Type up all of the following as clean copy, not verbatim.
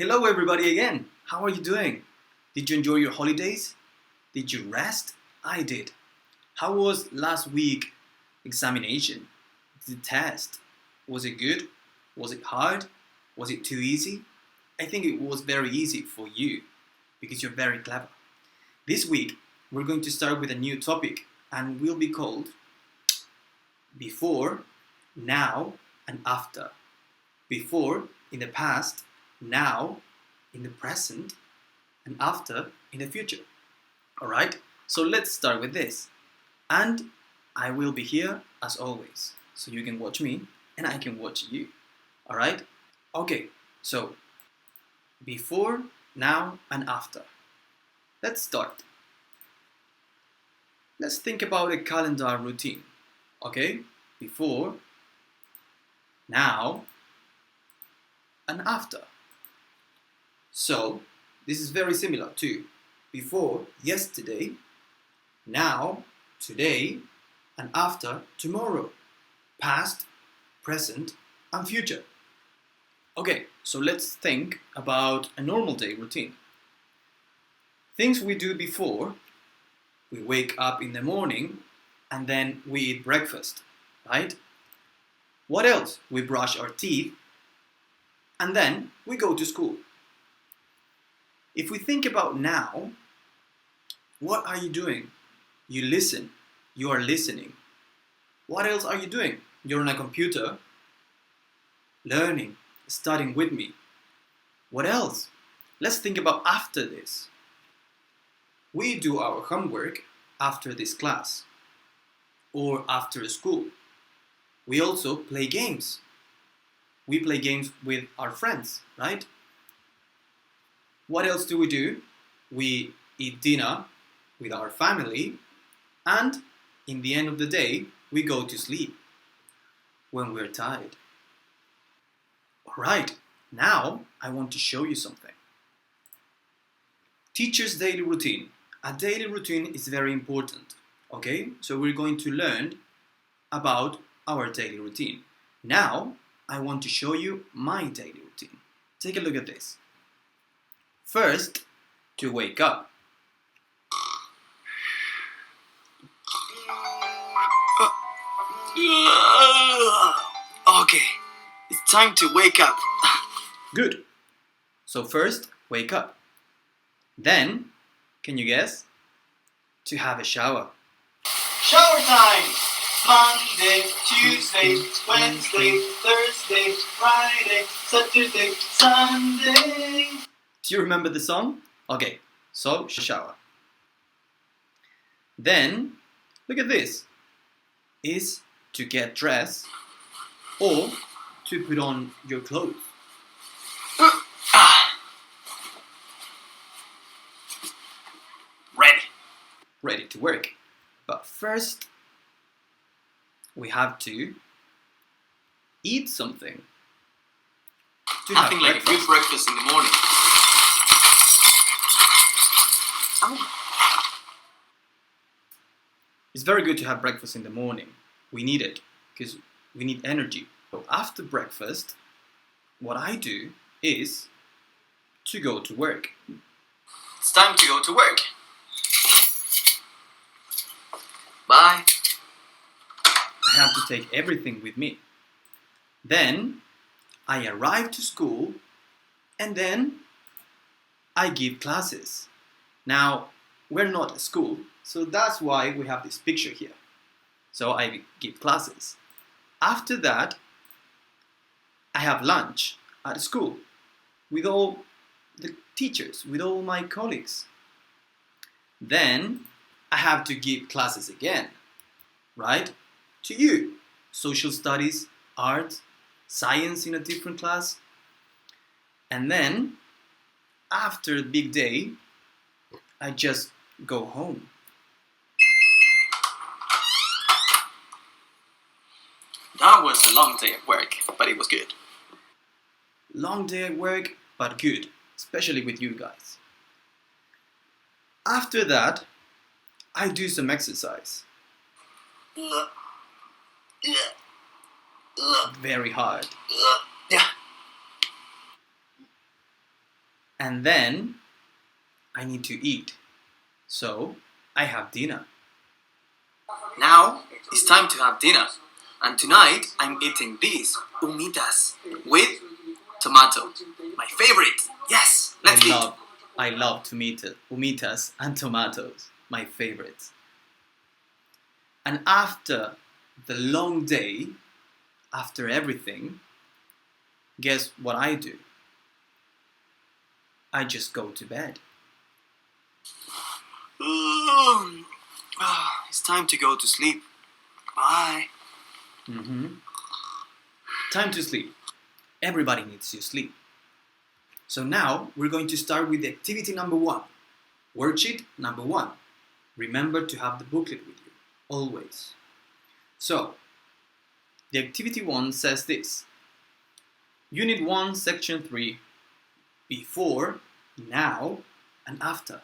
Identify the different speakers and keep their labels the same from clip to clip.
Speaker 1: Hello everybody again. How are you doing? Did you enjoy your holidays? Did you rest? I did. How was last week examination? The test? Was it good? Was it hard? Was it too easy? I think it was very easy for you because you're very clever. This week we're going to start with a new topic and will be called before, now and after. Before in the past, now in the present, and after in the future. Alright, so let's start with this. And I will be here as always, so you can watch me and I can watch you. Alright? Okay, so before, now, and after. Let's start. Let's think about a calendar routine. Okay? Before, now, and after. So, this is very similar to before, yesterday, now, today, and after, tomorrow. Past, present, and future. Okay, so let's think about a normal day routine. Things we do before: we wake up in the morning and then we eat breakfast, right? What else? We brush our teeth and then we go to school. If we think about now, what are you doing? You listen. You are listening. What else are you doing? You're on a computer, learning, studying with me. What else? Let's think about after this. We do our homework after this class or after school. We also play games. We play games with our friends, right? What else do? We eat dinner with our family, and in the end of the day, we go to sleep when we're tired. Alright, now I want to show you something. Teacher's daily routine. A daily routine is very important, okay? So we're going to learn about our daily routine. Now, I want to show you my daily routine. Take a look at this. First, to wake up.
Speaker 2: Okay, it's time to wake up.
Speaker 1: Good. So first, wake up. Then, can you guess? To have a shower.
Speaker 2: Shower time! Monday, Tuesday, Wednesday, Thursday, Friday, Saturday, Sunday.
Speaker 1: Do you remember the song? Okay, so shower. Then, look at this. Is to get dressed or to put on your clothes. Ready to work. But first, we have to eat something. To have
Speaker 2: Nothing like a good breakfast in the morning.
Speaker 1: It's very good to have breakfast in the morning. We need it because we need energy. So after breakfast, what I do is to go to work.
Speaker 2: It's time to go to work. Bye.
Speaker 1: I have to take everything with me. Then I arrive to school and then I give classes. Now, we're not at school, so that's why we have this picture here. So I give classes. After that, I have lunch at school with all the teachers, with all my colleagues. Then I have to give classes again, right? To you. Social studies, art, science in a different class. And then, after the big day, I just go home.
Speaker 2: That was a long day at work, but it was good.
Speaker 1: Long day at work, but good, especially with you guys. After that, I do some exercise. Very hard.
Speaker 2: Yeah.
Speaker 1: And then I need to eat. So I have dinner.
Speaker 2: Now it's time to have dinner. And tonight I'm eating these humitas with tomato. My favorite. Yes, let's eat.
Speaker 1: I love humitas and tomatoes, my favorites. And after the long day, after everything, guess what I do? I just go to bed.
Speaker 2: It's time to go to sleep. Bye.
Speaker 1: Time to sleep. Everybody needs to sleep. So now we're going to start with the activity number 1. Worksheet number 1. Remember to have the booklet with you, always. So, the activity 1 says this. Unit 1, section 3. Before, now, and after.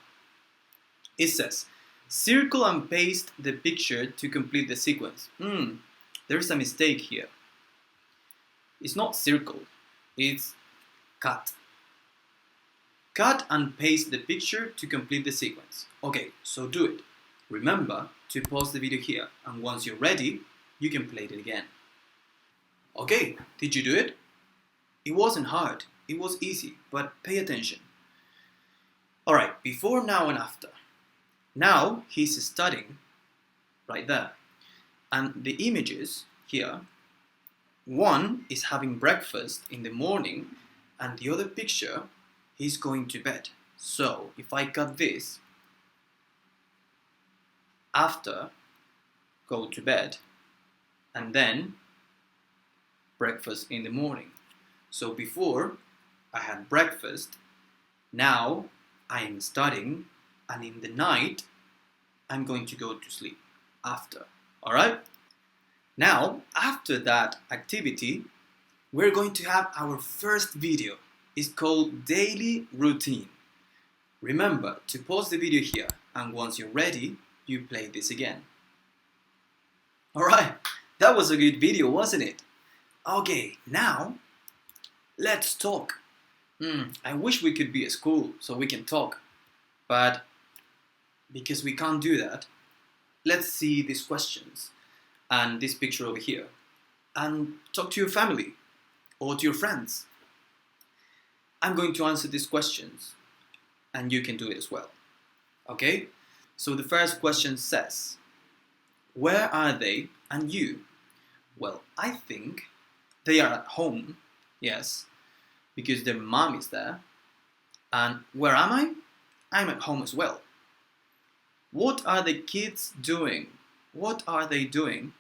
Speaker 1: It says, circle and paste the picture to complete the sequence. There's a mistake here. It's not circle, it's cut. Cut and paste the picture to complete the sequence. Okay, so do it. Remember to pause the video here, and once you're ready, you can play it again. Okay, did you do it? It wasn't hard, it was easy, but pay attention. Alright, before, now, and after. Now he's studying, right there. And the images here, one is having breakfast in the morning, and the other picture, he's going to bed. So if I cut this, after, go to bed, and then breakfast in the morning. So before, I had breakfast, now I am studying, and in the night, I'm going to go to sleep after. Alright? Now, after that activity, we're going to have our first video. It's called Daily Routine. Remember to pause the video here, and once you're ready, you play this again. Alright, that was a good video, wasn't it? Okay, now, let's talk. I wish we could be at school so we can talk. But because we can't do that, let's see these questions and this picture over here and talk to your family or to your friends. I'm going to answer these questions and you can do it as well. Okay? So the first question says, where are they and you? Well, I think they are at home, yes, because their mom is there. And where am I? I'm at home as well. What are the kids doing? What are they doing?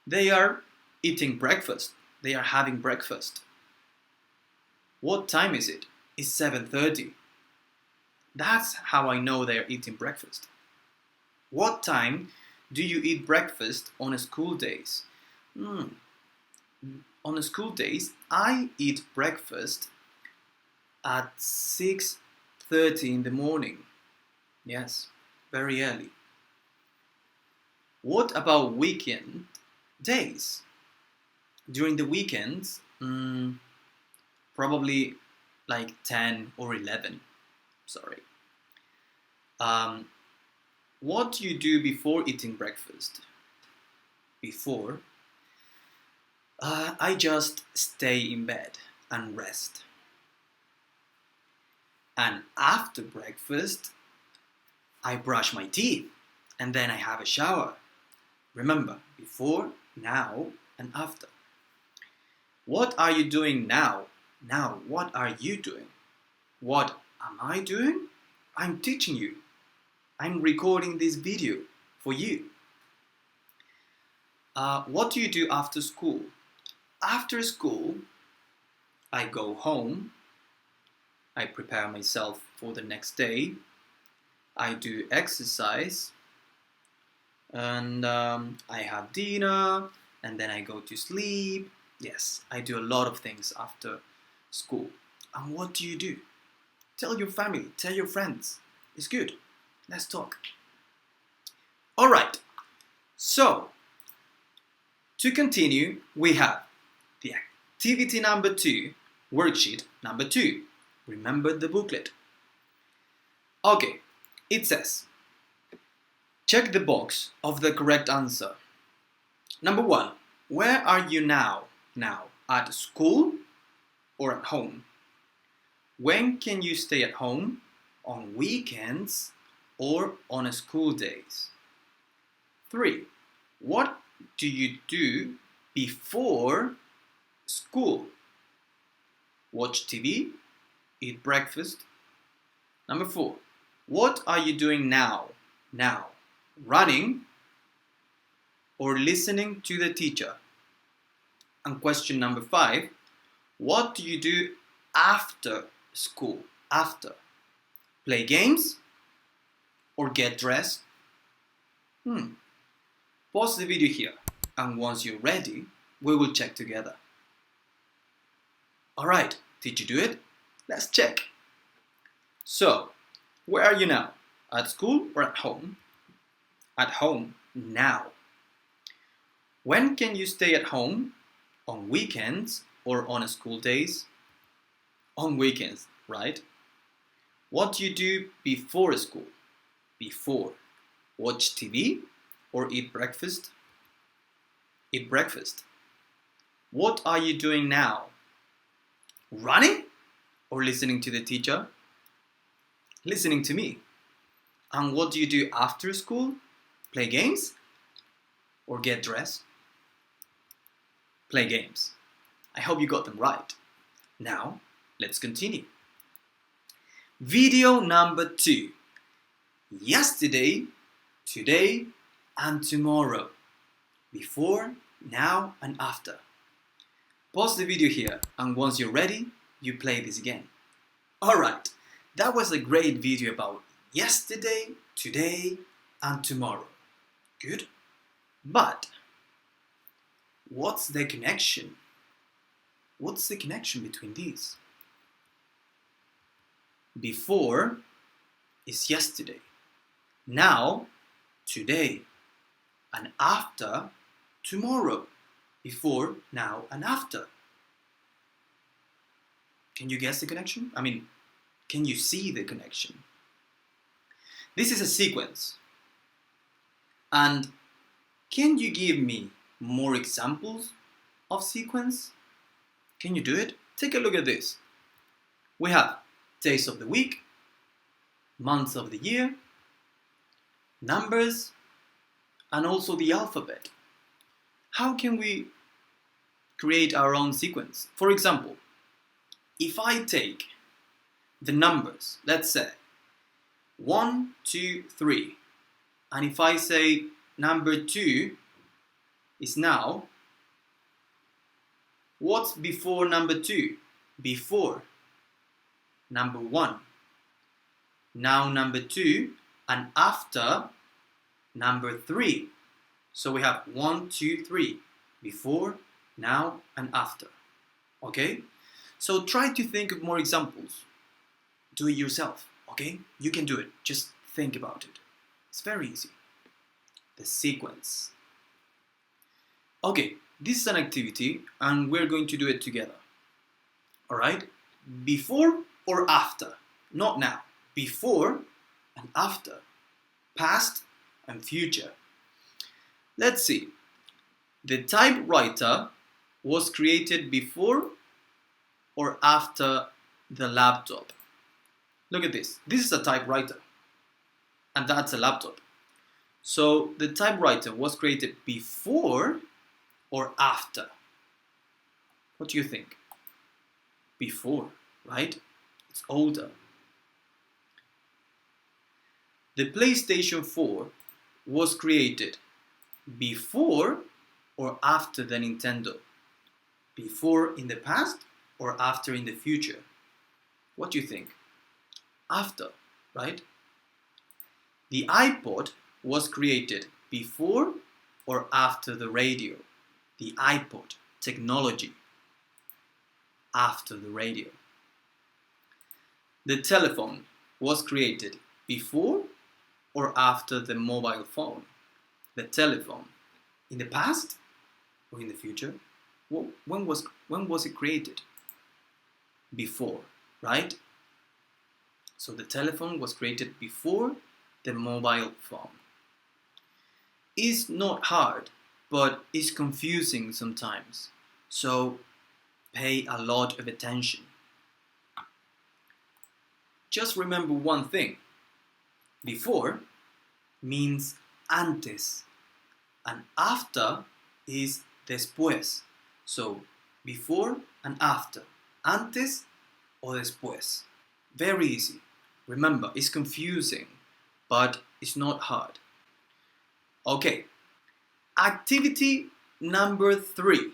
Speaker 1: They are eating breakfast. They are having breakfast. What time is it? It's 7:30. That's how I know they are eating breakfast. What time do you eat breakfast on school days? On school days, I eat breakfast at 6:30 in the morning. Yes, very early. What about weekend days? During the weekends, probably like 10 or 11. Sorry. What do you do before eating breakfast? Before, I just stay in bed and rest. And after breakfast, I brush my teeth and then I have a shower. Remember, before, now, and after. What are you doing now? Now, what are you doing? What am I doing? I'm teaching you. I'm recording this video for you. What do you do after school? After school, I go home. I prepare myself for the next day. I do exercise. And I have dinner. And then I go to sleep. Yes, I do a lot of things after school. And what do you do? Tell your family, tell your friends. It's good. Let's talk. Alright, so to continue, we have the activity number 2, worksheet number 2. remember the booklet. Okay, it says, check the box of the correct answer. Number 1, where are you now? Now, at school or at home? When can you stay at home? On weekends or on school days? 3, what do you do before school? Watch TV, eat breakfast. Number 4, what are you doing now? Now, running or listening to the teacher? And question number 5, what do you do after school? After? Play games or get dressed? Pause the video here, and once you're ready, we will check together. Alright, did you do it? Let's check. So, where are you now? At school or at home? At home, now. When can you stay at home? On weekends or on school days? On weekends, right? What do you do before school? Before. Watch TV or eat breakfast? Eat breakfast. What are you doing now? Running or listening to the teacher? Listening to me. And what do you do after school? Play games or get dressed? Play games. I hope you got them right. Now, let's continue. Video number 2. Yesterday, today, and tomorrow. Before, now, and after. Pause the video here, and once you're ready, you play this again. Alright, that was a great video about yesterday, today, and tomorrow. Good? But, what's the connection? What's the connection between these? Before is yesterday. Now, today. And after, tomorrow. Before, now, and after. Can you guess the connection? I mean, can you see the connection? This is a sequence. And can you give me more examples of sequence? Can you do it? Take a look at this. We have days of the week, months of the year, numbers, and also the alphabet. How can we create our own sequence? For example, if I take the numbers, let's say 1, 2, 3, and if I say number 2 is now, what's before number 2? Before number 1, now number 2, and after number 3. So we have 1, 2, 3, before, now, and after. Okay? So try to think of more examples. Do it yourself, okay? You can do it. Just think about it. It's very easy. The sequence. Okay, this is an activity and we're going to do it together. Alright? Before or after? Not now. Before and after. Past and future. Let's see. The typewriter was created before or after the laptop? Look at this. This is a typewriter. And that's a laptop. So the typewriter was created before or after? What do you think? Before, right? It's older. The PlayStation 4 was created before or after the Nintendo? Before in the past or after in the future? What do you think? After, right? The iPod was created before or after the radio? The iPod technology. After the radio. The telephone was created before or after the mobile phone? The telephone. In the past or in the future? When was it created? Before, right? So the telephone was created before the mobile phone. It's not hard, but it's confusing sometimes. So pay a lot of attention. Just remember one thing. Before means antes, and after is después. So before and after, antes o después. Very easy. Remember, it's confusing, but it's not hard. Okay, activity number 3.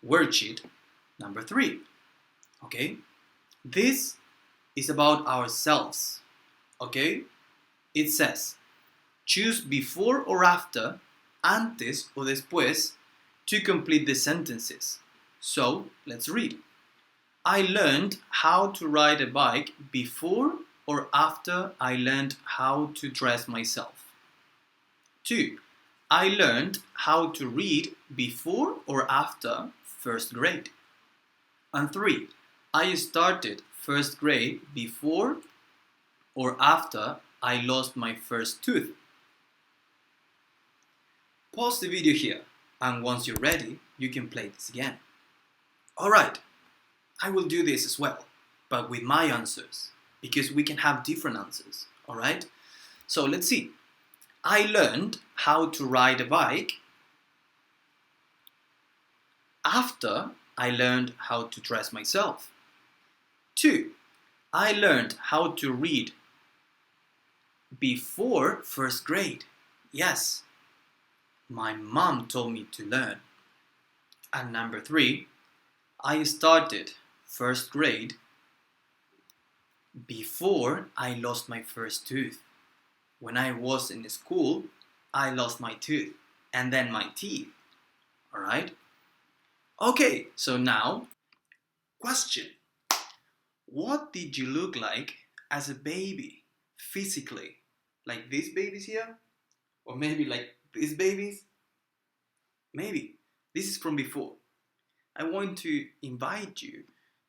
Speaker 1: Worksheet number 3. Okay, this is about ourselves. Okay, it says choose before or after, antes o después, to complete the sentences. So let's read. I learned how to ride a bike before or after I learned how to dress myself. 2. I learned how to read before or after first grade. And 3. I started first grade before or after I lost my first tooth. Pause the video here, and once you're ready, you can play this again. Alright, I will do this as well, but with my answers, because we can have different answers, alright? So let's see. I learned how to ride a bike after I learned how to dress myself. 2. I learned how to read before first grade. Yes, my mom told me to learn. And number 3, I started first grade before I lost my first tooth. When I was in school, I lost my tooth and then my teeth. Alright? Okay, so now, question. What did you look like as a baby, physically? Like these babies here? Or maybe like these babies? Maybe. This is from before. I want to invite you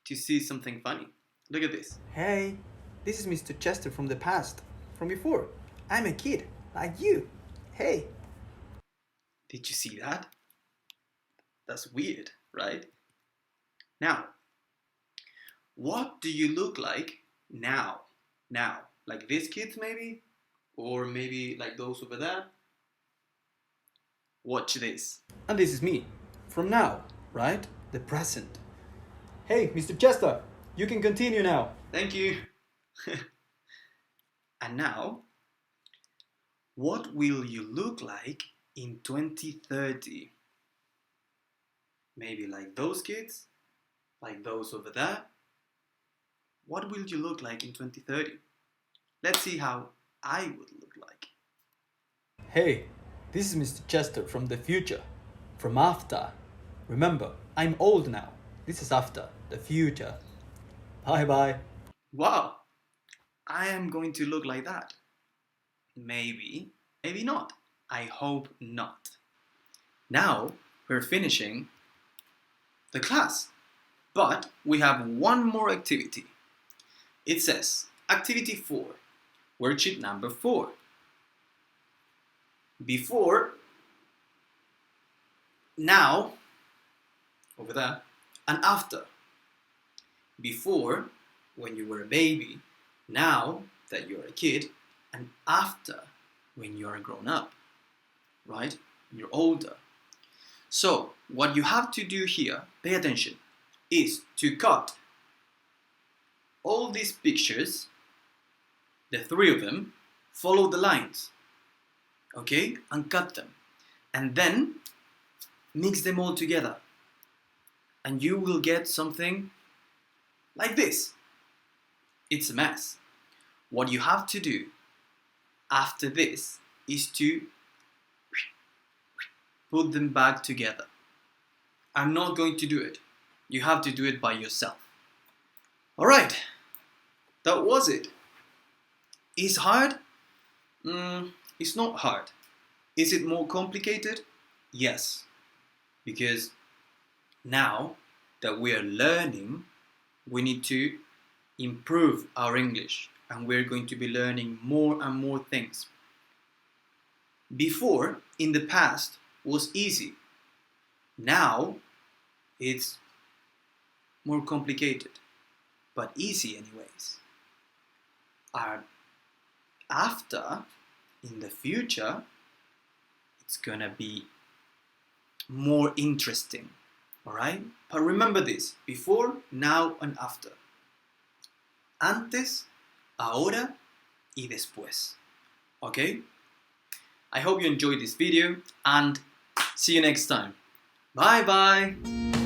Speaker 1: to see something funny. Look at this. Hey, this is Mr. Chester from the past, from before. I'm a kid, like you. Hey. Did you see that? That's weird, right? Now, what do you look like now? Now, like these kids maybe? Or maybe like those over there? Watch this. And this is me, from now, right? The present. Hey, Mr. Chester, you can continue now. Thank you. And now, what will you look like in 2030? Maybe like those kids? Like those over there? What will you look like in 2030? Let's see how I would look like. Hey, this is Mr. Chester from the future, from after. Remember, I'm old now. This is after, the future. Bye bye. Wow, I am going to look like that. Maybe, maybe not. I hope not. Now we're finishing the class, but we have one more activity. It says, activity 4, worksheet number 4. Before, now, over there, and after. Before, when you were a baby, now that you're a kid, and after, when you're a grown up, right? You're older. So, what you have to do here, pay attention, is to cut all these pictures, the 3 of them, follow the lines, okay? And cut them. And then mix them all together. And you will get something like this. It's a mess. What you have to do after this is to put them back together. I'm not going to do it. You have to do it by yourself. Alright, that was it. Is hard? It's not hard. Is it more complicated? Yes. Because now that we are learning, we need to improve our English, and we're going to be learning more and more things. Before, in the past, was easy. Now, it's more complicated, but easy anyways. And after, in the future, it's gonna be more interesting. Alright? But remember this, before, now and after. Antes, ahora y después. Okay? I hope you enjoyed this video and see you next time. Bye bye!